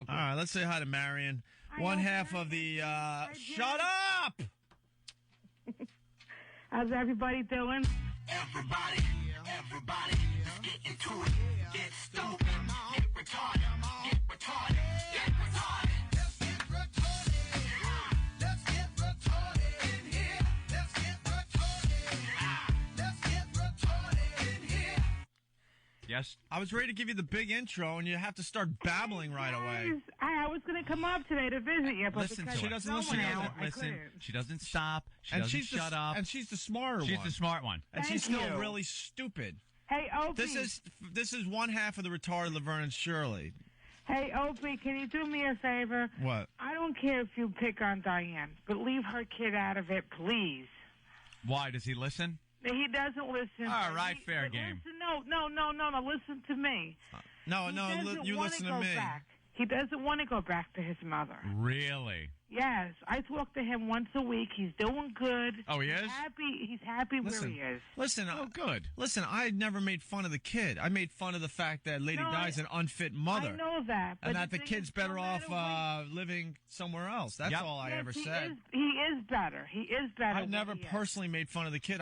All right, let's say hi to Marion. One half of the, shut up! How's everybody doing? Everybody, let's get into it. Get stupid, get retarded, get retarded, get retarded. Let's get retarded. Let's get retarded in here. Let's get retarded. Let's get retarded in here. Yes. I was ready to give you the big intro, and you have to start babbling right away. I was going to come up today to visit you, but Listen, she doesn't listen. She doesn't stop. She doesn't shut up. And she's the smarter one. She's the smart one. And she's still really stupid. Hey, Opie. This is one half of the retarded Laverne and Shirley. Hey, Opie, can you do me a favor? What? I don't care if you pick on Diane, but leave her kid out of it, please. Why? Does he listen? He doesn't listen. All right, fair game. Listen, no. Listen to me. You listen to me. He doesn't want to go back to his mother. Really? Yes, I talk to him once a week. He's doing good. Oh, he is? He's happy where he is. Listen, good. Listen, I never made fun of the kid. I made fun of the fact that Lady Di's an unfit mother. I know that. And that the kid's better off living somewhere else. That's all I ever said. He is better. He is better. I never personally made fun of the kid.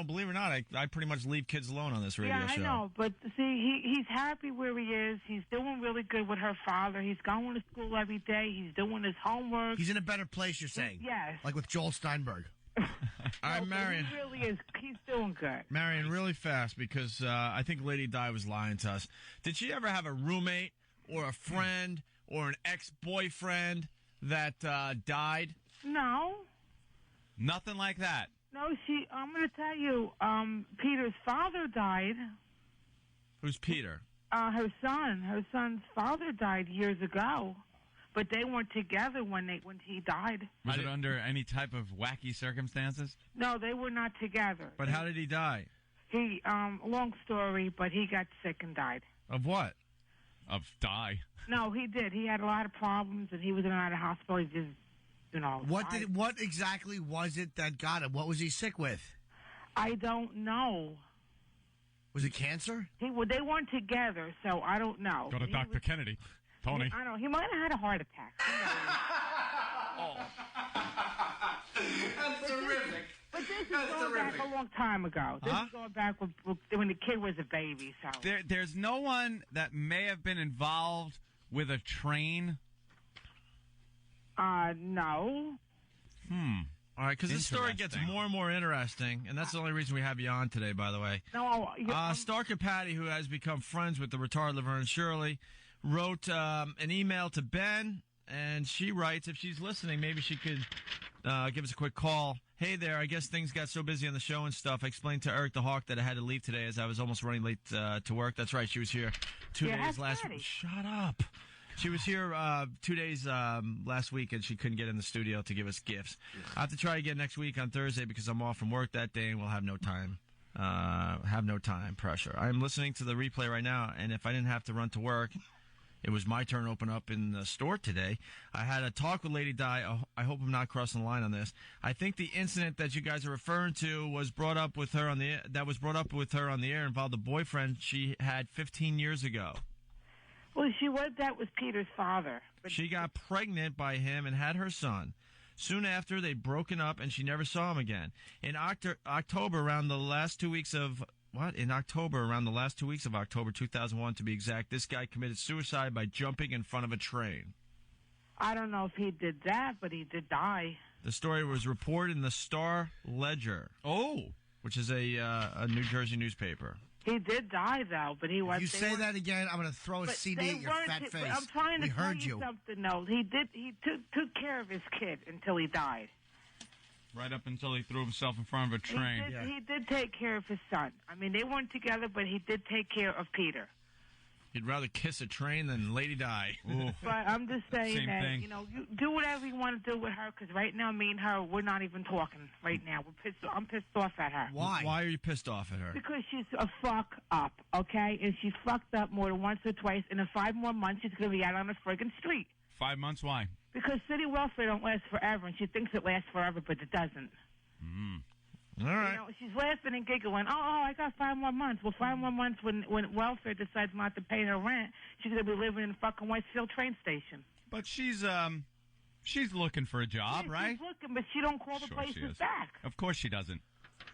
Believe it or not, I pretty much leave kids alone on this radio show. Yeah, I know. But see, he's happy where he is. He's doing really good with her father. He's going to school every day. He's doing his homework. He's in a better place, you're saying? Yes. Like with Joel Steinberg. All right, Marion. He really is. He's doing good. Marion, really fast, because I think Lady Di was lying to us. Did she ever have a roommate or a friend or an ex-boyfriend that died? No. Nothing like that. No, I'm going to tell you, Peter's father died. Who's Peter? Her son. Her son's father died years ago. But they weren't together when he died. Was it under any type of wacky circumstances? No, they were not together. But how did he die? Long story, but he got sick and died. Of what? Of die. No, he did. He had a lot of problems, and he was in and out of hospital. He just, What exactly was it that got him? What was he sick with? I don't know. Was it cancer? They weren't together, so I don't know. Go to Dr. Kennedy. Tony. I don't know. He might have had a heart attack. That's terrific. But this is going back a long time ago. This is going back when the kid was a baby. So there's no one that may have been involved with a train? No. All right, because this story gets more and more interesting, and that's the only reason we have you on today, by the way. No, Stark and Patty, who has become friends with the retarded Laverne and Shirley, wrote an email to Ben, and she writes, if she's listening, maybe she could give us a quick call. Hey there, I guess things got so busy on the show and stuff. I explained to Eric the Hawk that I had to leave today as I was almost running late to work. That's right, she was here 2 days last week. Shut up. She was here 2 days last week, and she couldn't get in the studio to give us gifts. I have to try again next week on Thursday because I'm off from work that day and we'll have no time. Pressure. I'm listening to the replay right now, and if I didn't have to run to work, it was my turn to open up in the store today. I had a talk with Lady Di. I hope I'm not crossing the line on this. I think the incident that you guys are referring to was brought up with her on the air involved a boyfriend she had 15 years ago. Well, that was Peter's father. But she got pregnant by him and had her son. Soon after, they'd broken up, and she never saw him again. In October, around the last 2 weeks of October 2001, to be exact, this guy committed suicide by jumping in front of a train. I don't know if he did that, but he did die. The story was reported in the Star Ledger. Which is a New Jersey newspaper. He did die, though, but he was. If you say that again, I'm going to throw a CD at your fat face. I'm trying to tell you something, though. He took care of his kid until he died. Right up until he threw himself in front of a train. He did take care of his son. I mean, they weren't together, but he did take care of Peter. You'd rather kiss a train than Lady Di. But I'm just saying Same that, thing. you do whatever you want to do with her, because right now, me and her, we're not even talking right now. I'm pissed off at her. Why? Why are you pissed off at her? Because she's a fuck up, okay? And she's fucked up more than once or twice, and in 5 more months, she's going to be out on the friggin' street. 5 months? Why? Because city welfare don't last forever, and she thinks it lasts forever, but it doesn't. All right. You know, she's laughing and giggling. Oh, I got 5 more months. Well, 5 more months when welfare decides not to pay her rent, she's going to be living in the fucking Westfield train station. But she's looking for a job, right? She's looking, but she don't call the Sure she places is. back. Of course she doesn't.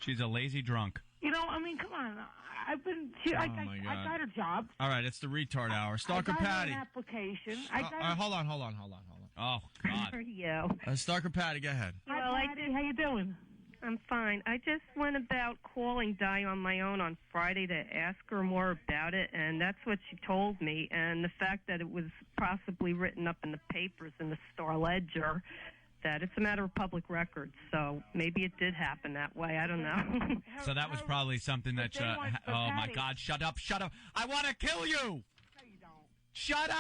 She's a lazy drunk. You know, I mean, come on. I've been. my I God. got a job. All right, it's the retard hour. I Stalker got Patty. an application. Hold on. Oh, God. For you. Stalker Patty, go ahead. Hi, Well, Patty. How you doing? I'm fine. I just went about calling Di on my own on Friday to ask her more about it, and that's what she told me. And the fact that it was possibly written up in the papers in the Star Ledger, that it's a matter of public record. So maybe it did happen that way. I don't know. So that was probably something that... But they want- but oh, my Patty- God. Shut up. I want to kill you. No, you don't. Shut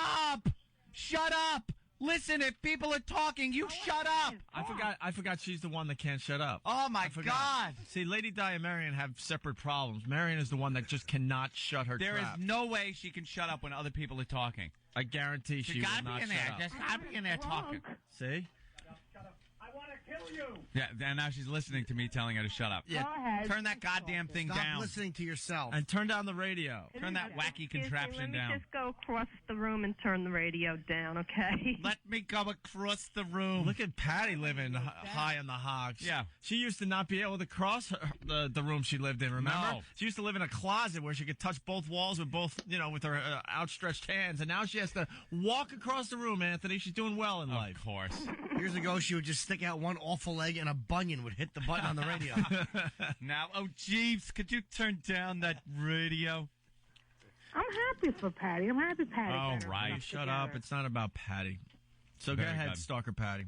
up. Listen, if people are talking, you shut up. I forgot she's the one that can't shut up. Oh, my I forgot. God. See, Lady Di and Marion have separate problems. Marion is the one that just cannot shut her There is trap. no way she can shut up when other people are talking. I guarantee she will gotta not be in shut there. up. Just gotta be in there talking. See? Yeah, and now she's listening to me telling her to shut up. Yeah. Go ahead. Turn that goddamn thing Stop down. listening to yourself. And turn down the radio. Turn that wacky Excuse me, contraption let me down. just go across the room and turn the radio down, okay? Let me go across the room. Look at Patty living high on the hogs. Yeah. She used to not be able to cross the room she lived in, remember? No. She used to live in a closet where she could touch both walls with with her outstretched hands. And now she has to walk across the room, Anthony. She's doing well in life. Of course. Years ago, she would just stick out one awful leg and a bunion would hit the button on the radio. Now, oh, Jeeves, could you turn down that radio? I'm happy for Patty. I'm happy Patty. All got her right. stuff Shut together. up. It's not about Patty. So Very go ahead, good. Stalker Patty.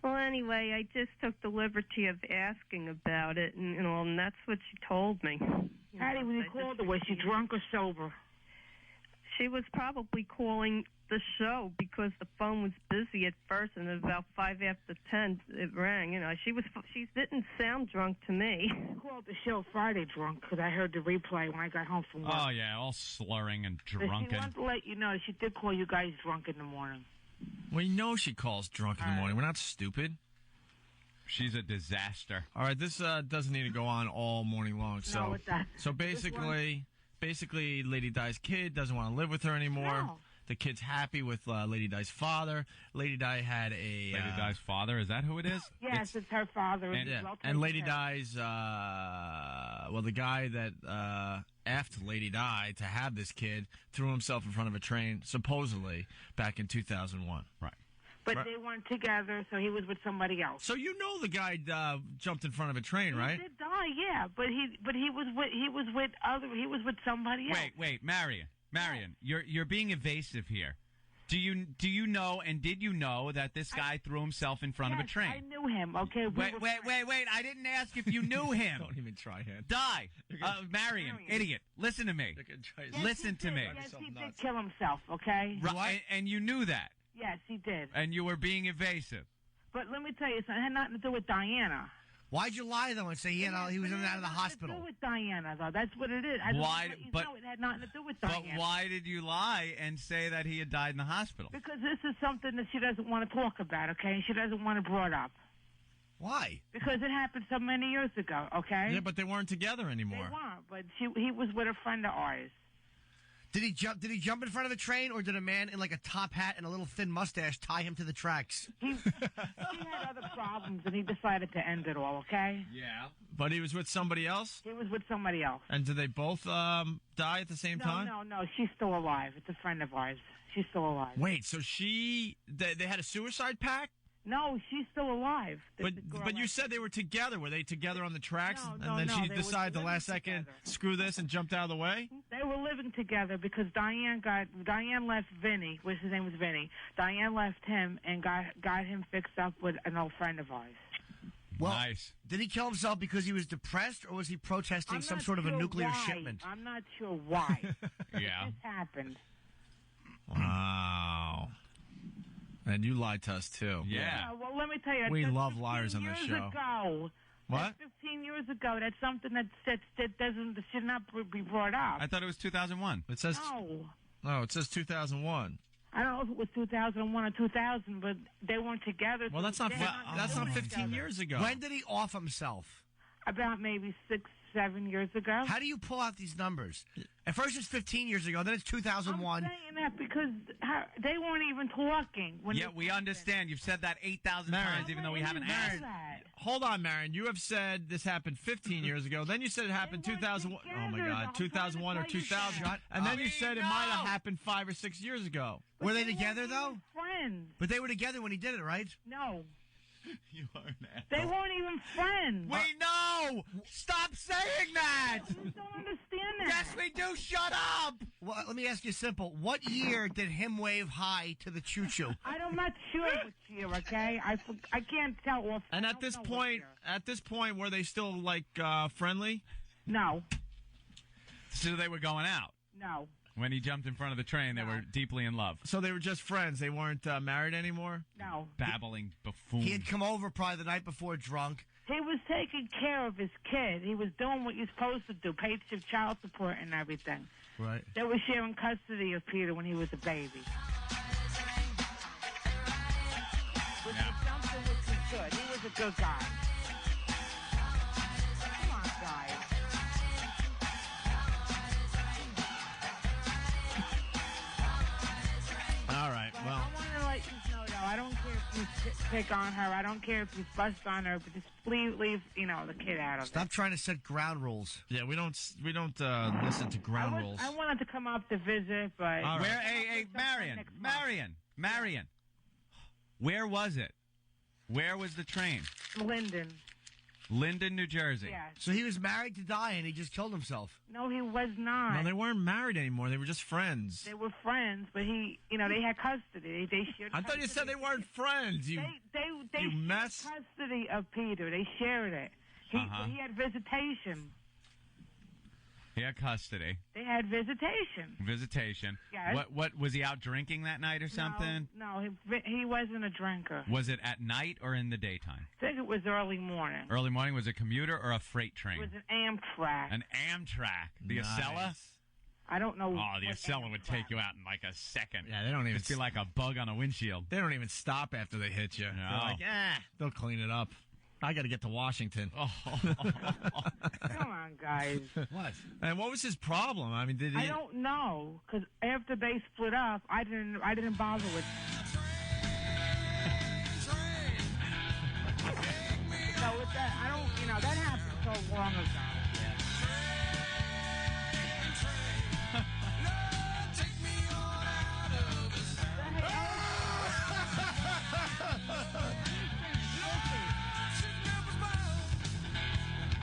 Well, anyway, I just took the liberty of asking about it, and that's what she told me. Patty, when you called her, was she drunk or sober? She was probably calling the show because the phone was busy at first, and at about 5 after 10, it rang. You know, she didn't sound drunk to me. I called the show Friday drunk because I heard the replay when I got home from work. Oh, yeah, all slurring and But she drunken. wanted to let you know she did call you guys drunk in the morning. We know she calls drunk in the morning. We're not stupid. She's a disaster. All right, this doesn't need to go on all morning long. So, No, it doesn't. so basically, Lady Di's kid doesn't want to live with her anymore. No. The kid's happy with Lady Di's father. Lady Di had a Lady Di's father, is that who it is? Yes, it's her father. And- yeah, Well and Lady taken care of. Di's the guy that effed Lady Di to have this kid threw himself in front of a train supposedly back in 2001. Right. But Right. they weren't together, so he was with somebody else. So you know the guy jumped in front of a train, right? He did die, yeah, but he was with somebody else. Wait, Marion, you're being evasive here. Do you know, and did you know that this guy threw himself in front of a Yes, train? I knew him. Okay. we were friends. Wait. I didn't ask if you knew him. Don't even try, Han. Die. Marion, idiot. Listen to me. Yes, Listen he to did. me. Yes, he did kill himself. Okay. Right, and you knew that, Yes, he did. and you were being evasive. But let me tell you something. It had nothing to do with Diana. Why'd you lie, though, and say he was in and out of the It had hospital? nothing to do with Diana, though. That's what it is. I just Why- want to let you but- know it had nothing to do with But Diana. why did you lie and say that he had died in the hospital? Because this is something that she doesn't want to talk about, okay? And she doesn't want it brought up. Why? Because it happened so many years ago, okay? Yeah, but they weren't together They anymore. weren't, but he was with a friend of ours. Did he jump in front of the train, or did a man in like a top hat and a little thin mustache tie him to the tracks? He had other problems, and he decided to end it all, okay? Yeah. But he was with somebody else? He was with somebody else. And did they both die at the same time? No, she's still alive. It's a friend of ours. She's still alive. Wait, so they had a suicide pact? No, she's still alive. The girl But you I- said they were together. Were they together on the tracks? No, and then she they were decided the living last second, together. screw this, and jumped out of the way? They were living together because Diane left Vinny, which his name was Vinny. Diane left him and got him fixed up with an old friend of ours. Well, Nice. did he kill himself because he was depressed, or was he protesting I'm some not sort of a sure nuclear why. shipment? I'm not sure why. Yeah. This happened. Wow. And you lied to us, too. Yeah. Well, let me tell you. We that's love 15 liars on this years show. Ago, What? That's 15 years ago. That's something that should not be brought up. I thought it was 2001. It says No. it says 2001. I don't know if it was 2001 or 2000, but they weren't together. Well, so that's not they had nothing to that's do not with 15 each other. years ago. When did he off himself? About maybe 6, 7 years ago. How do you pull out these numbers? At first it's 15 years ago, then it's 2001. I'm saying that because they weren't even talking. When Yeah, we understand. You've said that 8,000 times, even though we haven't asked. Hold on, Marion. You have said this happened 15 years ago. Then you said it happened 2001. Oh my God, 2001 or 2000. And then you said it might have happened 5 or 6 years ago. Were they together though? Friends. But they were together when he did it, right? No. You are an asshole. They weren't even friends. We know! Stop saying that! You don't understand that. Yes, we do. Shut up! Well, let me ask you simple. What year did him wave hi to the choo-choo? I'm not sure which year, okay? I can't tell. And at this point, were they still like friendly? No. So they were going out. No. When he jumped in front of the train, they were deeply in love. So they were just friends. They weren't married anymore? No. Babbling buffoon. He had come over probably the night before drunk. He was taking care of his kid. He was doing what you're supposed to do, paid for child support and everything. Right. They were sharing custody of Peter when he was a baby. Which is something which was good. He was a good guy. Come on, guys. All right, well. I want to let you know, though, I don't care if you pick on her. I don't care if you bust on her, but just leave the kid out of it. Stop trying to set ground rules. Yeah, we don't listen to ground rules. I wanted to come up to visit, but... All right. Hey, Marion. Where was it? Where was the train? Linden, New Jersey. Yes. So he was married to Diane. He just killed himself. No, he was not. No, they weren't married anymore. They were just friends. They were friends, but they had custody. They shared. I thought you said they weren't friends. You they mess. shared custody of Peter. They shared it. He had visitation. He had custody. They had visitation. Yes. What was he out drinking that night or something? No, he wasn't a drinker. Was it at night or in the daytime? I think it was early morning. Early morning. Was it a commuter or a freight train? It was an Amtrak. An Amtrak. The Acela? I don't know. Oh, the Acela would take you out in like a second. Yeah, they don't even. It'd be like a bug on a windshield. They don't even stop after they hit you. No. They're like, they'll clean it up. I got to get to Washington. Oh. Come on, guys. What? And what was his problem? I mean, did he? I don't know, because after they split up, I didn't bother with. So with that, I don't. That happened so long ago.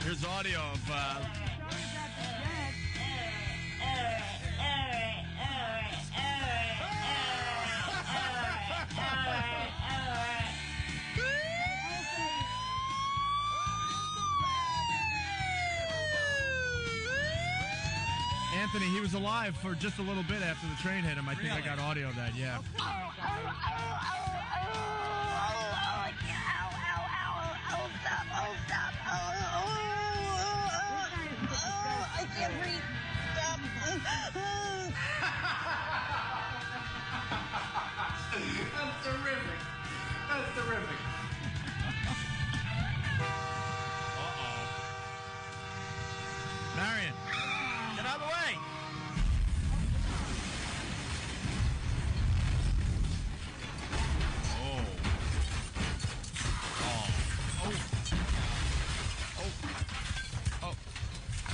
Here's audio of. Anthony, he was alive for just a little bit after the train hit him. I think I got audio of that, yeah. I can't breathe. That's terrific. That's terrific. Marion, get out of the way.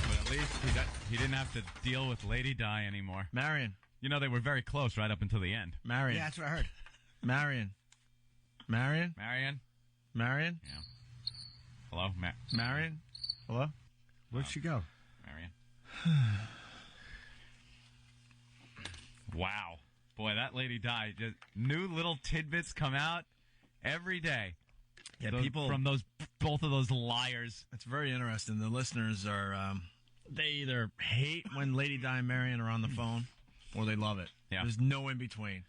But at least he didn't have to deal with Lady Di anymore. Marion. They were very close right up until the end. Marion. Yeah, that's what I heard. Marion. Marion? Marion? Yeah. Hello? Marion? Hello? Where'd she go? Marion. Wow. Boy, that Lady Di. Just new little tidbits come out every day. Yeah, people from both of those liars. It's very interesting. The listeners are they either hate when Lady Di and Marion are on the phone, or they love it. Yeah. There's no in between.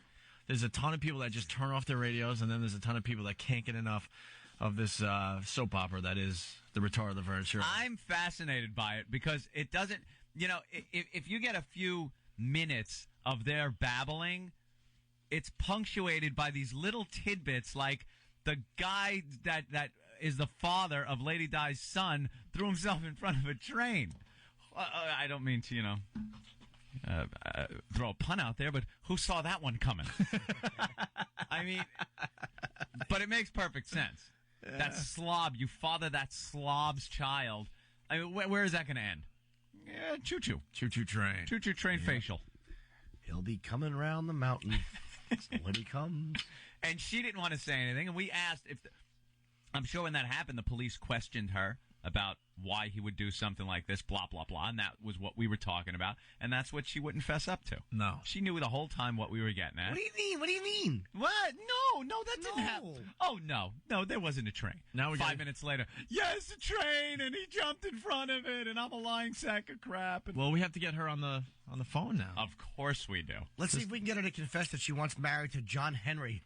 There's a ton of people that just turn off their radios, and then there's a ton of people that can't get enough of this soap opera that is The Retard Laverne Show. I'm fascinated by it because it doesn't. If you get a few minutes of their babbling, it's punctuated by these little tidbits like the guy that is the father of Lady Di's son threw himself in front of a train. I don't mean to, throw a pun out there, but who saw that one coming? I mean, but it makes perfect sense. Yeah. That slob, you father that slob's child. I mean, where is that going to end? Yeah, choo-choo. Choo-choo train. Choo-choo train facial. He'll be coming around the mountain. So when he comes. And she didn't want to say anything, and we asked if... I'm sure when that happened, the police questioned her about why he would do something like this, blah, blah, blah, and that was what we were talking about, and that's what she wouldn't fess up to. No. She knew the whole time what we were getting at. What do you mean? What do you mean? What? No, that didn't happen. Oh, no, there wasn't a train. Now 5 minutes later, yes, a train, and he jumped in front of it, and I'm a lying sack of crap. And... Well, we have to get her on the phone now. Of course we do. Let's see if we can get her to confess that she once married to John Henry.